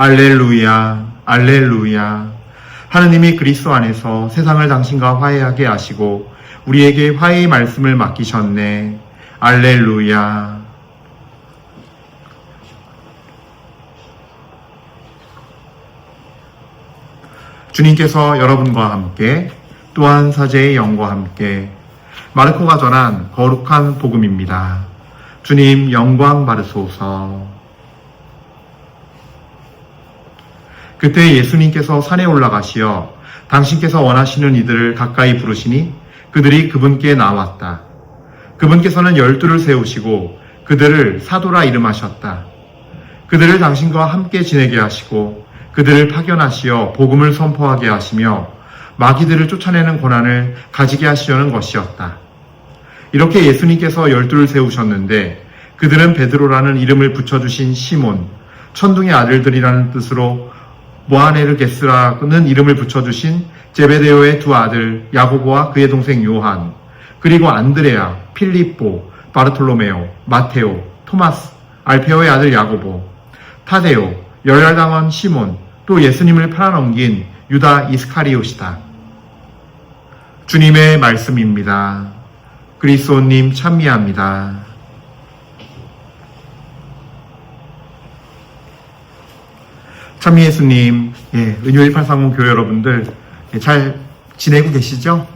알렐루야, 알렐루야. 하느님이 그리스도 안에서 세상을 당신과 화해하게 하시고 우리에게 화해의 말씀을 맡기셨네. 알렐루야. 주님께서 여러분과 함께 또한 사제의 영과 함께 마르코가 전한 거룩한 복음입니다. 주님 영광 받으소서. 그때 예수님께서 산에 올라가시어 당신께서 원하시는 이들을 가까이 부르시니 그들이 그분께 나왔다. 그분께서는 12를 세우시고 그들을 사도라 이름하셨다. 그들을 당신과 함께 지내게 하시고 그들을 파견하시어 복음을 선포하게 하시며 마귀들을 쫓아내는 권한을 가지게 하시려는 것이었다. 이렇게 예수님께서 12를 세우셨는데 그들은 베드로라는 이름을 붙여주신 시몬, 천둥의 아들들이라는 뜻으로 보아네르게스라는 이름을 붙여주신 제베데오의 두 아들 야고보와 그의 동생 요한, 그리고 안드레아, 필립보, 바르톨로메오, 마테오, 토마스, 알페오의 아들 야고보, 타데오, 열혈당원 시몬, 또 예수님을 팔아넘긴 유다 이스카리옷이다. 주님의 말씀입니다. 그리스도님 찬미합니다. 찬미 예수님, 은효 1830 교회 여러분들 잘 지내고 계시죠?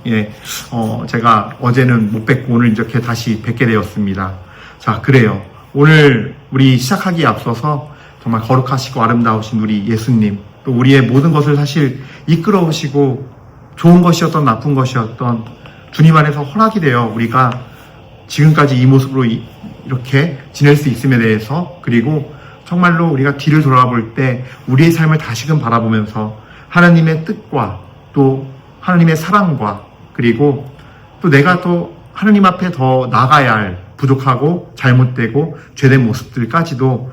제가 어제는 못 뵙고 오늘 이렇게 다시 뵙게 되었습니다. 자, 그래요. 오늘 우리 시작하기에 앞서서 정말 거룩하시고 아름다우신 우리 예수님, 또 우리의 모든 것을 사실 이끌어오시고 좋은 것이었던 나쁜 것이었던 주님 안에서 허락이 되어 우리가 지금까지 이 모습으로 이렇게 지낼 수 있음에 대해서, 그리고 정말로 우리가 뒤를 돌아볼 때 우리의 삶을 다시금 바라보면서 하나님의 뜻과 또 하나님의 사랑과, 그리고 또 내가 또 하나님 앞에 더 나가야 할 부족하고 잘못되고 죄된 모습들까지도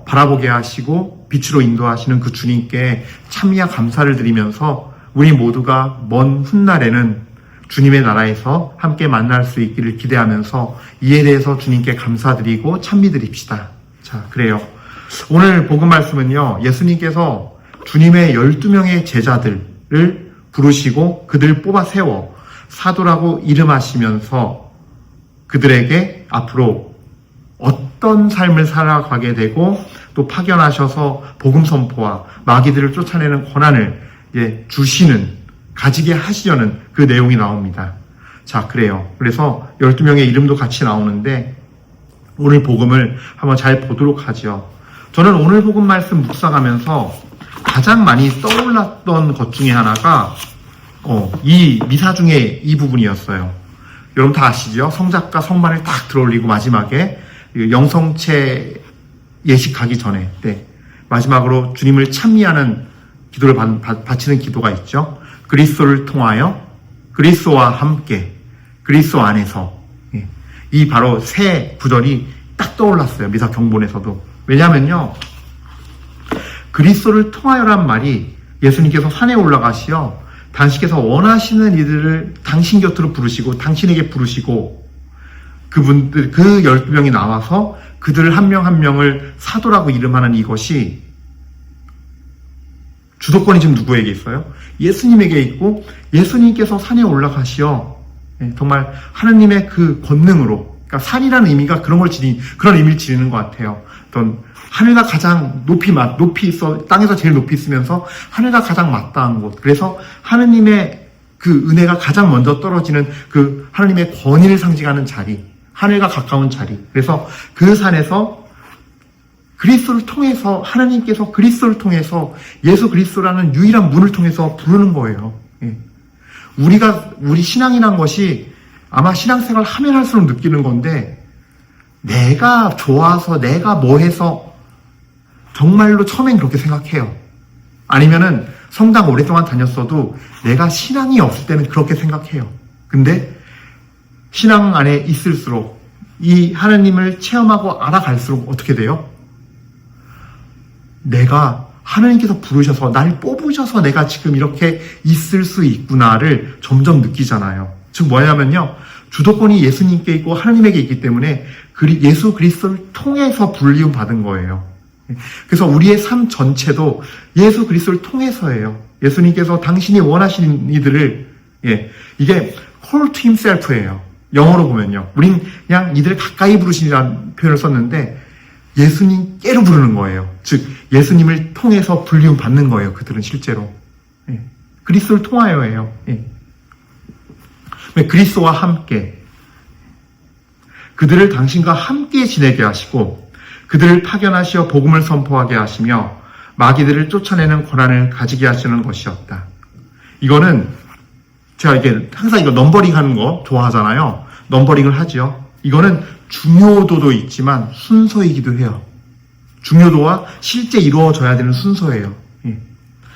바라보게 하시고 빛으로 인도하시는 그 주님께 참미와 감사를 드리면서 우리 모두가 먼 훗날에는 주님의 나라에서 함께 만날 수 있기를 기대하면서 이에 대해서 주님께 감사드리고 찬미드립시다. 자, 그래요. 오늘 복음 말씀은요, 예수님께서 주님의 12명의 제자들을 부르시고 그들 뽑아 세워 사도라고 이름하시면서 그들에게 앞으로 어떤 삶을 살아가게 되고 또 파견하셔서 복음 선포와 마귀들을 쫓아내는 권한을 주시는, 가지게 하시려는 그 내용이 나옵니다. 자, 그래요. 그래서 12명의 이름도 같이 나오는데 오늘 복음을 한번 잘 보도록 하죠. 저는 오늘 복음 말씀 묵상하면서 가장 많이 떠올랐던 것 중에 하나가 이 미사 중에 이 부분이었어요. 여러분 다 아시죠? 성작과 성만을 딱 들어올리고 마지막에 영성체 예식하기 전에 마지막으로 주님을 찬미하는 기도를 바치는 기도가 있죠. 그리스도를 통하여, 그리스도와 함께, 그리스도 안에서, 이 바로 세 구절이 딱 떠올랐어요. 미사 경본에서도. 왜냐면요, 그리스도를 통하여란 말이 예수님께서 산에 올라가시어 당신께서 원하시는 이들을 당신 곁으로 부르시고 당신에게 부르시고 그분들, 그 12명이 나와서 그들을 한 명 한 명을 사도라고 이름하는 이것이 주도권이 지금 누구에게 있어요? 예수님에게 있고, 예수님께서 산에 올라가시어 정말 하느님의 그 권능으로, 그러니까 산이라는 의미가 그런 의미를 지니는 것 같아요. 어떤 하늘과 가장 높이 있어, 땅에서 제일 높이 있으면서 하늘과 가장 마땅한 곳. 그래서 하느님의 그 은혜가 가장 먼저 떨어지는 그 하느님의 권위를 상징하는 자리, 하늘과 가까운 자리. 그래서 그 산에서 그리스도를 통해서, 하나님께서 그리스도를 통해서 예수 그리스도라는 유일한 문을 통해서 부르는 거예요. 우리 신앙이란 것이 아마 신앙생활 하면 할수록 느끼는 건데, 내가 좋아서, 내가 뭐 해서, 정말로 처음엔 그렇게 생각해요. 아니면은 성당 오랫동안 다녔어도 내가 신앙이 없을 때는 그렇게 생각해요. 근데 신앙 안에 있을수록, 이 하나님을 체험하고 알아갈수록 어떻게 돼요? 내가 하나님께서 부르셔서 날 뽑으셔서 내가 지금 이렇게 있을 수 있구나를 점점 느끼잖아요. 즉 뭐냐면요, 주도권이 예수님께 있고 하나님에게 있기 때문에 예수 그리스도를 통해서 불리움 받은 거예요. 그래서 우리의 삶 전체도 예수 그리스도를 통해서예요. 예수님께서 당신이 원하시는 이들을, 이게 call to himself예요. 영어로 보면요. 우린 그냥 이들을 가까이 부르시라는 표현을 썼는데 예수님께로 부르는 거예요. 즉 예수님을 통해서 불리움 받는 거예요. 그들은 실제로. 그리스도를 통하여예요. 그리스도와 함께 그들을 당신과 함께 지내게 하시고 그들을 파견하시어 복음을 선포하게 하시며 마귀들을 쫓아내는 권한을 가지게 하시는 것이었다. 이거는 제가 이게 항상 이거 넘버링 하는 거 좋아하잖아요. 넘버링을 하죠. 이거는 중요도도 있지만 순서이기도 해요. 중요도와 실제 이루어져야 되는 순서예요.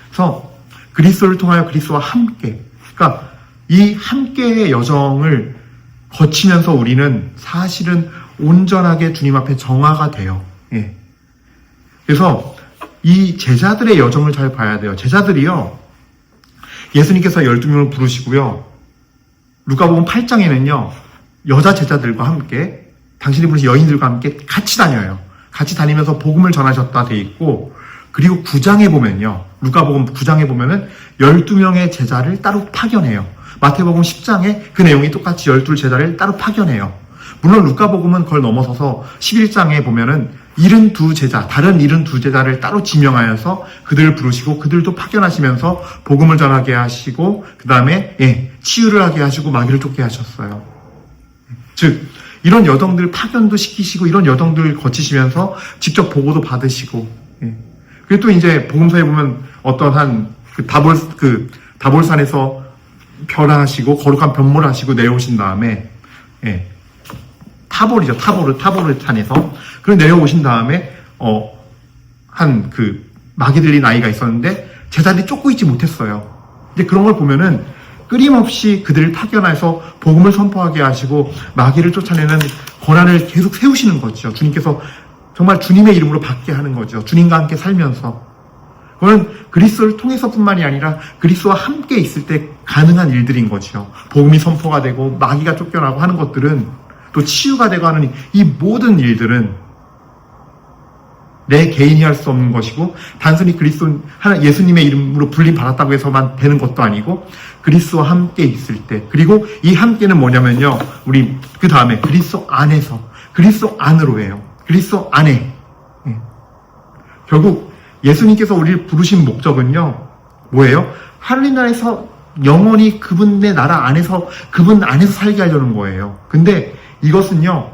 그래서 그리스도를 통하여 그리스도와 함께, 그러니까 이 함께의 여정을 거치면서 우리는 사실은 온전하게 주님 앞에 정화가 돼요. 그래서 이 제자들의 여정을 잘 봐야 돼요. 제자들이요, 예수님께서 12명을 부르시고요, 루카복음 8장에는요 여자 제자들과 함께, 당신이 부르신 여인들과 함께 같이 다녀요. 같이 다니면서 복음을 전하셨다 돼 있고, 그리고 9장에 보면요, 루카복음 9장에 보면은 12명의 제자를 따로 파견해요. 마태복음 10장에 그 내용이 똑같이 12 제자를 따로 파견해요. 물론 루카복음은 그걸 넘어서서 11장에 보면은 72 제자, 다른 72 제자를 따로 지명하여서 그들을 부르시고 그들도 파견하시면서 복음을 전하게 하시고 그 다음에 치유를 하게 하시고 마귀를 쫓게 하셨어요. 즉 이런 여정들 파견도 시키시고 이런 여정들 거치시면서 직접 보고도 받으시고, 그리고 또 이제 복음서에 보면 어떠한 다볼산에서 변화하시고 거룩한 변모를 하시고 내려오신 다음에 타보르죠. 타보르 산에서 그리고 내려오신 다음에 한 마귀 들린 아이가 있었는데 제자들이 쫓고 있지 못했어요. 이제 그런 걸 보면은 끊임없이 그들을 파견해서 복음을 선포하게 하시고 마귀를 쫓아내는 권한을 계속 세우시는 거죠. 주님께서 정말 주님의 이름으로 받게 하는 거죠. 주님과 함께 살면서. 그건 그리스도를 통해서뿐만이 아니라 그리스도와 함께 있을 때 가능한 일들인 거죠. 복음이 선포가 되고 마귀가 쫓겨나고 하는 것들은, 또 치유가 되고 하는 이 모든 일들은 내 개인이 할 수 없는 것이고, 단순히 예수님의 이름으로 불림 받았다고 해서만 되는 것도 아니고, 그리스도와 함께 있을 때, 그리고 이 함께는 뭐냐면요, 우리 그 다음에 그리스도 안에서, 그리스도 안으로예요. 그리스도 안에. 결국 예수님께서 우리를 부르신 목적은요, 뭐예요? 하늘의 나라에서 영원히 그분의 나라 안에서, 그분 안에서 살게 하려는 거예요. 근데 이것은요,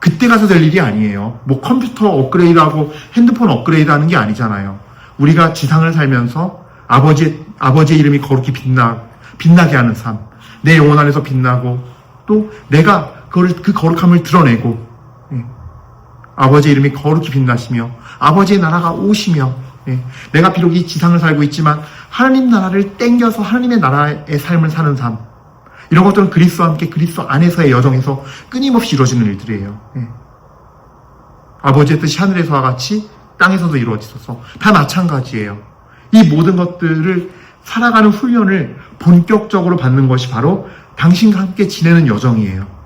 그때 가서 될 일이 아니에요. 뭐 컴퓨터 업그레이드하고 핸드폰 업그레이드하는 게 아니잖아요. 우리가 지상을 살면서 아버지의 이름이 거룩히 빛나게 하는 삶, 내 영혼 안에서 빛나고, 또 내가 그 거룩함을 드러내고, 아버지의 이름이 거룩히 빛나시며 아버지의 나라가 오시며, 내가 비록 이 지상을 살고 있지만 하나님 나라를 땡겨서 하나님의 나라의 삶을 사는 삶, 이런 것들은 그리스도와 함께 그리스도 안에서의 여정에서 끊임없이 이루어지는 일들이에요. 아버지의 뜻이 하늘에서와 같이 땅에서도 이루어지소서. 다 마찬가지예요. 이 모든 것들을 살아가는 훈련을 본격적으로 받는 것이 바로 당신과 함께 지내는 여정이에요.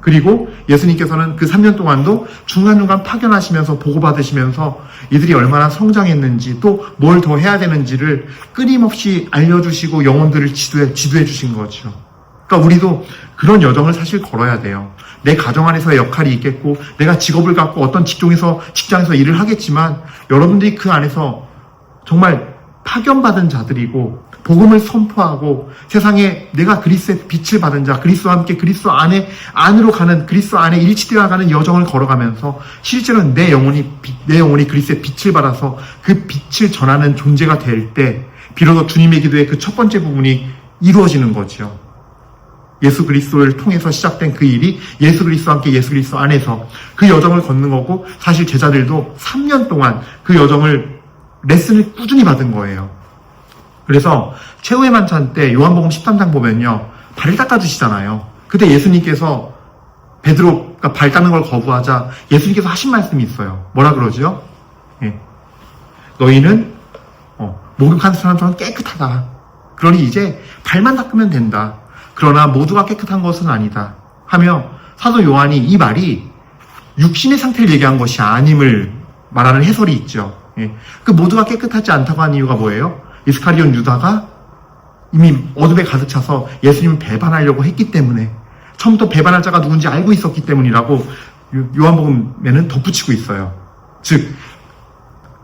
그리고 예수님께서는 그 3년 동안도 중간중간 파견하시면서 보고받으시면서 이들이 얼마나 성장했는지, 또 뭘 더 해야 되는지를 끊임없이 알려주시고 영혼들을 지도해 주신 거죠. 그러니까 우리도 그런 여정을 사실 걸어야 돼요. 내 가정 안에서의 역할이 있겠고, 내가 직업을 갖고 어떤 직장에서 일을 하겠지만, 여러분들이 그 안에서 정말 파견받은 자들이고, 복음을 선포하고 세상에 내가 그리스도의 빛을 받은 자, 그리스도와 함께 그리스도 안으로 가는, 그리스도 안에 일치되어 가는 여정을 걸어가면서 실제로는 내 영혼이 그리스도의 빛을 받아서 그 빛을 전하는 존재가 될 때 비로소 주님의 기도의 그 첫 번째 부분이 이루어지는 거죠. 예수 그리스도를 통해서 시작된 그 일이 예수 그리스도와 함께 예수 그리스도 안에서 그 여정을 걷는 거고, 사실 제자들도 3년 동안 그 여정을 레슨을 꾸준히 받은 거예요. 그래서 최후의 만찬 때 요한복음 13장 보면요, 발을 닦아주시잖아요. 그때 예수님께서 베드로가 발 닦는 걸 거부하자 예수님께서 하신 말씀이 있어요. 뭐라 그러죠? 너희는 목욕한 사람처럼 깨끗하다. 그러니 이제 발만 닦으면 된다. 그러나 모두가 깨끗한 것은 아니다. 하며 사도 요한이 이 말이 육신의 상태를 얘기한 것이 아님을 말하는 해설이 있죠. 예. 그 모두가 깨끗하지 않다고 하는 이유가 뭐예요? 이스카리온 유다가 이미 어둠에 가득 차서 예수님을 배반하려고 했기 때문에, 처음부터 배반할 자가 누군지 알고 있었기 때문이라고 요한복음에는 덧붙이고 있어요. 즉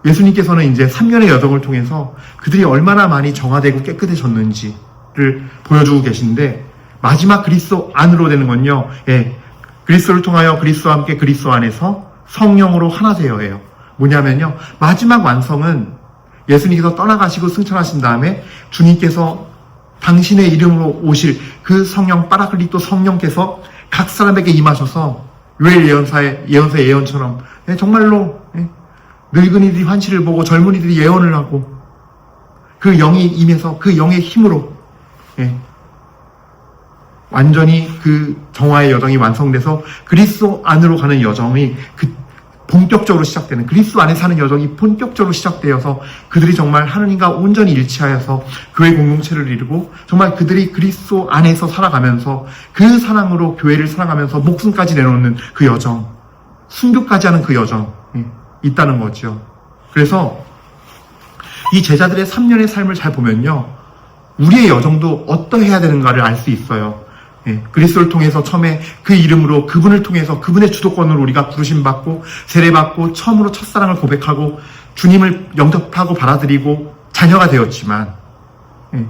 예수님께서는 이제 3년의 여정을 통해서 그들이 얼마나 많이 정화되고 깨끗해졌는지를 보여주고 계신데, 마지막 그리스도 안으로 되는 건요, 예, 그리스도를 통하여 그리스도와 함께 그리스도 안에서 성령으로 하나 되어 해요. 뭐냐면요, 마지막 완성은 예수님께서 떠나가시고 승천하신 다음에 주님께서 당신의 이름으로 오실 그 성령, 파라클리토 성령께서 각 사람에게 임하셔서 요엘 예언서의 예언처럼, 예, 정말로, 예, 늙은이들이 환시를 보고 젊은이들이 예언을 하고 그 영이 임해서 그 영의 힘으로, 예, 완전히 그 정화의 여정이 완성돼서 그리스도 안으로 가는 여정이 본격적으로 시작되는, 그리스도 안에 사는 여정이 본격적으로 시작되어서 그들이 정말 하느님과 온전히 일치하여서 교회 공동체를 이루고 정말 그들이 그리스도 안에서 살아가면서 그 사랑으로 교회를 살아가면서 목숨까지 내놓는 그 여정, 순교까지 하는 그 여정이 있다는 거죠. 그래서 이 제자들의 3년의 삶을 잘 보면요, 우리의 여정도 어떠해야 되는가를 알 수 있어요. 예, 그리스도를 통해서 처음에 그 이름으로, 그분을 통해서 그분의 주도권으로 우리가 부르심받고 세례받고 처음으로 첫사랑을 고백하고 주님을 영접하고 받아들이고 자녀가 되었지만, 예,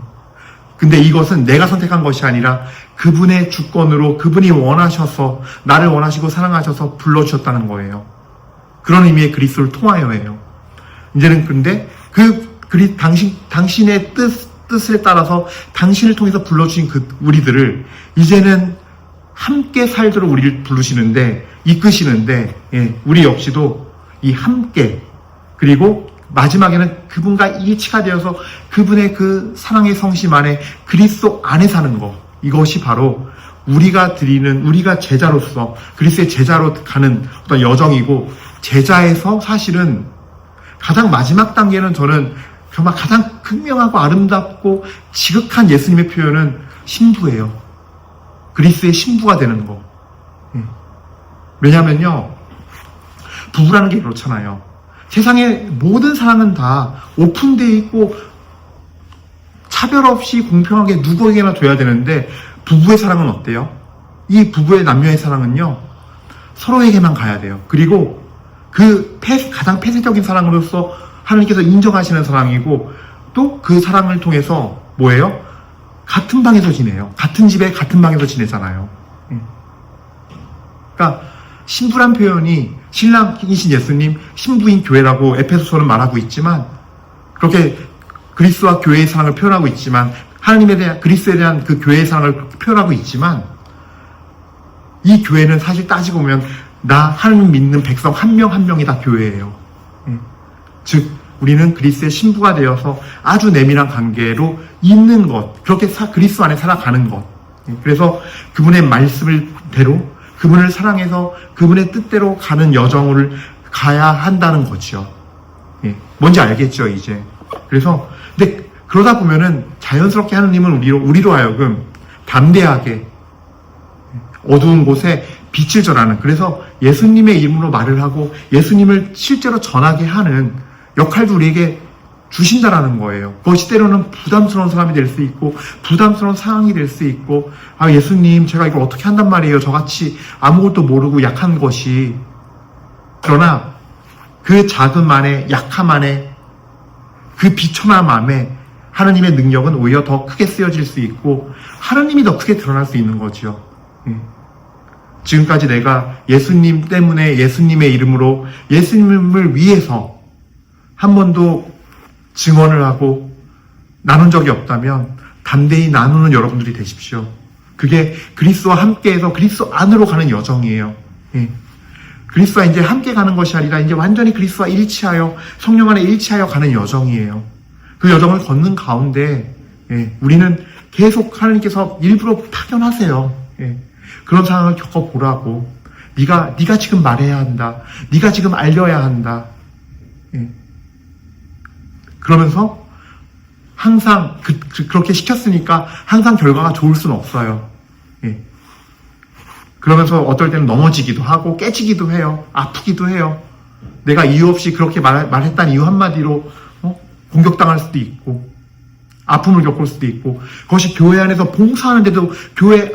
근데 이것은 내가 선택한 것이 아니라 그분의 주권으로, 그분이 원하셔서, 나를 원하시고 사랑하셔서 불러주셨다는 거예요. 그런 의미의 그리스도를 통하여예요. 이제는 근데 당신의 뜻에 따라서 당신을 통해서 불러주신 우리들을 이제는 함께 살도록 우리를 부르시는데, 이끄시는데, 예, 우리 역시도 이 함께, 그리고 마지막에는 그분과 일치가 되어서 그분의 그 사랑의 성심 안에 그리스도 안에 사는 것, 이것이 바로 우리가 제자로서 그리스도의 제자로 가는 어떤 여정이고, 제자에서 사실은 가장 마지막 단계는 저는 정말 가장 극명하고 아름답고 지극한 예수님의 표현은 신부예요. 그리스도의 신부가 되는 거. 왜냐면요, 부부라는 게 그렇잖아요. 세상의 모든 사랑은 다 오픈되어 있고 차별 없이 공평하게 누구에게나 줘야 되는데, 부부의 사랑은 어때요? 이 부부의 남녀의 사랑은요, 서로에게만 가야 돼요. 그리고 가장 폐쇄적인 사랑으로서 하나님께서 인정하시는 사랑이고, 또 그 사랑을 통해서 뭐예요? 같은 방에서 지내요. 같은 집에 같은 방에서 지내잖아요. 그러니까 신부란 표현이 신랑이신 예수님, 신부인 교회라고 에페소서는 말하고 있지만, 그렇게 그리스도와 교회의 사랑을 표현하고 있지만, 하나님에 대한, 그리스도에 대한 그 교회의 사랑을 표현하고 있지만, 이 교회는 사실 따지고 보면 하나님 믿는 백성 한 명 한 명이 다 교회예요. 즉 우리는 그리스도의 신부가 되어서 아주 내밀한 관계로 있는 것, 그렇게 그리스도 안에 살아가는 것. 그래서 그분의 말씀대로, 그분을 사랑해서 그분의 뜻대로 가는 여정을 가야 한다는 거죠. 뭔지 알겠죠, 이제. 그래서 근데 그러다 보면은 자연스럽게 하느님은 우리로 하여금 담대하게 어두운 곳에 빛을 전하는, 그래서 예수님의 이름으로 말을 하고 예수님을 실제로 전하게 하는 역할도 우리에게 주신다라는 거예요. 그것이 때로는 부담스러운 사람이 될 수 있고, 부담스러운 상황이 될 수 있고, 예수님, 제가 이걸 어떻게 한단 말이에요. 저같이 아무것도 모르고 약한 것이. 그러나 그 작은 안에, 약함 안에, 그 비천함 안에 하나님의 능력은 오히려 더 크게 쓰여질 수 있고, 하나님이 더 크게 드러날 수 있는 거죠. 지금까지 내가 예수님 때문에, 예수님의 이름으로, 예수님을 위해서 한 번도 증언을 하고 나눈 적이 없다면 담대히 나누는 여러분들이 되십시오. 그게 그리스도와 함께해서 그리스도 안으로 가는 여정이에요. 그리스도와 이제 함께 가는 것이 아니라 이제 완전히 그리스도와 일치하여, 성령 안에 일치하여 가는 여정이에요. 그 여정을 걷는 가운데 우리는 계속 하나님께서 일부러 파견하세요. 그런 상황을 겪어보라고. 네가 지금 말해야 한다. 네가 지금 알려야 한다. 그러면서 항상 그렇게 시켰으니까 항상 결과가 좋을 수는 없어요. 그러면서 어떨 때는 넘어지기도 하고 깨지기도 해요. 아프기도 해요. 내가 이유 없이 그렇게 말했다는 이유 한마디로 공격당할 수도 있고 아픔을 겪을 수도 있고 그것이 교회 안에서 봉사하는데도 교회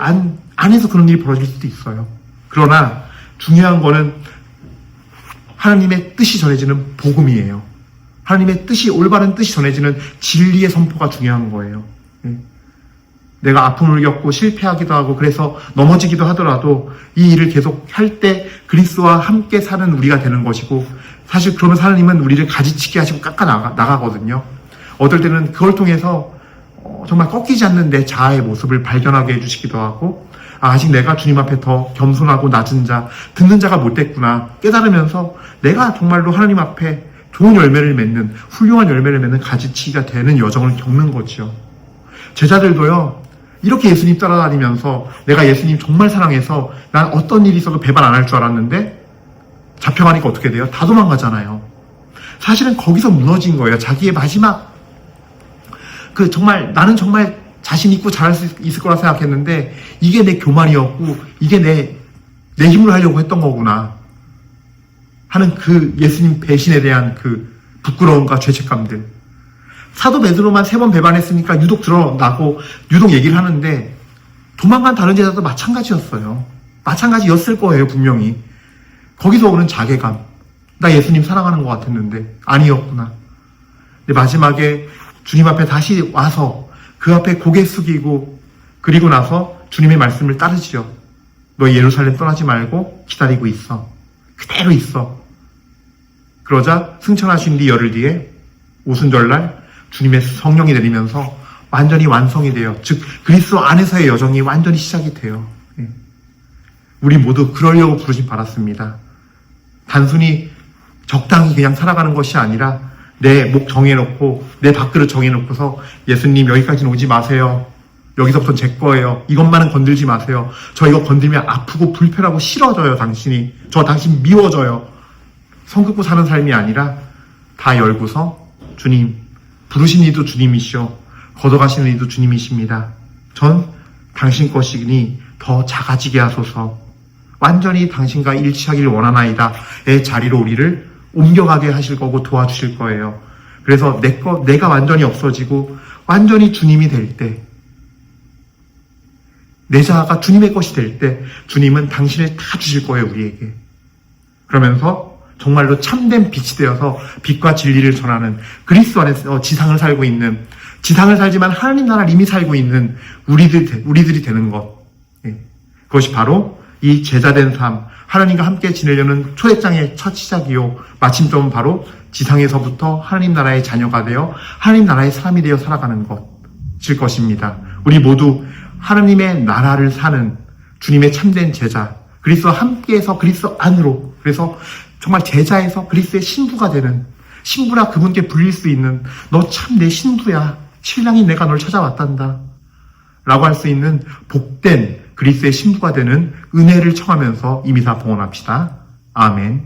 안에서 그런 일이 벌어질 수도 있어요. 그러나 중요한 거는 하나님의 뜻이 전해지는 복음이에요. 하나님의 뜻이 올바른 뜻이 전해지는 진리의 선포가 중요한 거예요. 내가 아픔을 겪고 실패하기도 하고 그래서 넘어지기도 하더라도 이 일을 계속 할 때 그리스도와 함께 사는 우리가 되는 것이고 사실 그러면 하나님은 우리를 가지치기 하시고 깎아 나가거든요. 어떨 때는 그걸 통해서 정말 꺾이지 않는 내 자아의 모습을 발견하게 해주시기도 하고 아직 내가 주님 앞에 더 겸손하고 낮은 자, 듣는 자가 못됐구나 깨달으면서 내가 정말로 하나님 앞에 좋은 열매를 맺는 훌륭한 열매를 맺는 가지치기가 되는 여정을 겪는 거죠. 제자들도요. 이렇게 예수님 따라다니면서 내가 예수님 정말 사랑해서 난 어떤 일이 있어도 배반 안 할 줄 알았는데 잡혀가니까 어떻게 돼요? 다 도망가잖아요. 사실은 거기서 무너진 거예요. 자기의 마지막 나는 정말 자신 있고 잘할 수 있을 거라 생각했는데 이게 내 교만이었고 이게 내 힘으로 하려고 했던 거구나 하는 그 예수님 배신에 대한 그 부끄러움과 죄책감들. 사도 베드로만 3번 배반했으니까 유독 드러나고 유독 얘기를 하는데 도망간 다른 제자도 마찬가지였어요. 마찬가지였을 거예요, 분명히. 거기서 오는 자괴감. 나 예수님 사랑하는 것 같았는데 아니었구나. 근데 마지막에 주님 앞에 다시 와서 그 앞에 고개 숙이고 그리고 나서 주님의 말씀을 따르시죠. 너 예루살렘 떠나지 말고 기다리고 있어. 그대로 있어. 그러자 승천하신 뒤 열흘 뒤에 오순절날 주님의 성령이 내리면서 완전히 완성이 돼요. 즉 그리스도 안에서의 여정이 완전히 시작이 돼요. 우리 모두 그러려고 부르심 받았습니다. 단순히 적당히 그냥 살아가는 것이 아니라 내 목 정해놓고 내 밥그릇 정해놓고서 예수님 여기까지는 오지 마세요. 여기서부터 제 거예요. 이것만은 건들지 마세요. 저 이거 건들면 아프고 불편하고 싫어져요. 당신이. 저 당신 미워져요. 성 긋고 사는 삶이 아니라 다 열고서 주님 부르신 이도 주님이시오. 걷어가시는 이도 주님이십니다. 전 당신 것이니 더 작아지게 하소서. 완전히 당신과 일치하기를 원하나이다의 자리로 우리를 옮겨가게 하실 거고 도와주실 거예요. 그래서 내가 완전히 없어지고 완전히 주님이 될 때, 내 자아가 주님의 것이 될 때 주님은 당신을 다 주실 거예요, 우리에게. 그러면서 정말로 참된 빛이 되어서 빛과 진리를 전하는 그리스도 안에서 지상을 살고 있는, 지상을 살지만 하나님 나라를 이미 살고 있는 우리들이 되는 것. 그것이 바로 이 제자된 삶, 하나님과 함께 지내려는 초대장의 첫 시작이요. 마침점은 바로 지상에서부터 하나님 나라의 자녀가 되어 하나님 나라의 사람이 되어 살아가는 것일 것입니다. 우리 모두 하나님의 나라를 사는 주님의 참된 제자, 그리스도와 함께해서 그리스도 안으로, 그래서 정말 제자에서 그리스도의 신부가 되는, 신부라 그분께 불릴 수 있는, 너 참 내 신부야, 신랑이 내가 널 찾아왔단다 라고 할 수 있는 복된 그리스도의 신부가 되는 은혜를 청하면서 이미사 봉헌합시다. 아멘.